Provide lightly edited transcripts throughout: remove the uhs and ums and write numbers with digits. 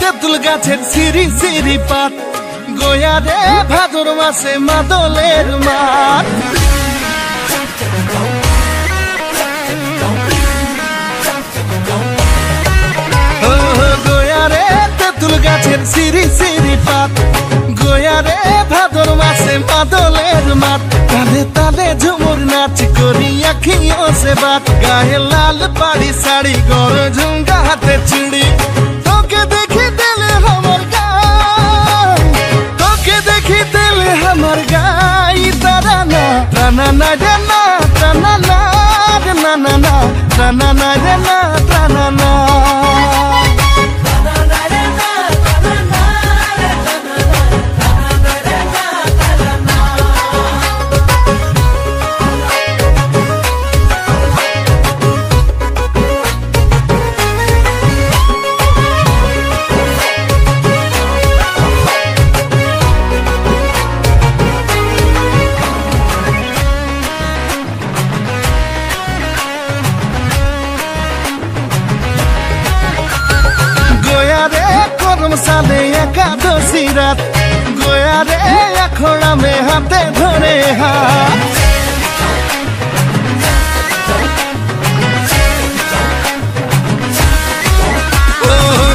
তেঁতুল গাছের সিঁড়ি সিঁড়ি পাত, গোয়া রে ভাদর মাসে মাদলের মাঠ। গোয়া রে তেঁতুল গাছের সিঁড়ি সিঁড়ি পাত, গোয়া রে ভাদর মাসে মাদলের মাঠ। তালে তালে ঝুমুর নাচ করি আখিও সে বাত, গায়ে লাল পাড়ি শাড়ি গর ঝুমকা হাতে চুড়ি। তোকে দেখি দিলে আমার গাই, তোকে দেখি দিলে আমার গাই। তারা না টানা না রে না টানা না রে না না না টানা না রে না টানা না। সালে একাদশী রাত, গোয়া রে আখড়া মে হাতে ধরে হাত।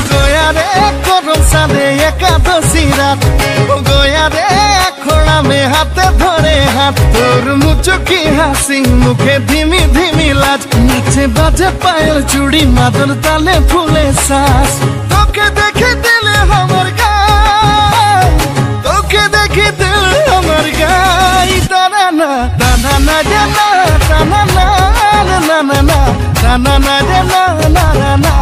গোয়া রে করম সালে একাদশী রাত, গোয়া রে আখড়া মে হাতে ধরে হাত। তোর মুচকি হাসি মুখে ধিমি ধিমি লাজ, নিচে বাজে পায়েল চুড়ি মাদল তালে ফুলে শ্বাস। তোকে দেখে দিলে আমার গাই, তোকে দেখে দিলে আমার গাই। তারা না টানা না রে না টানা না না না না টানা না রে না না না।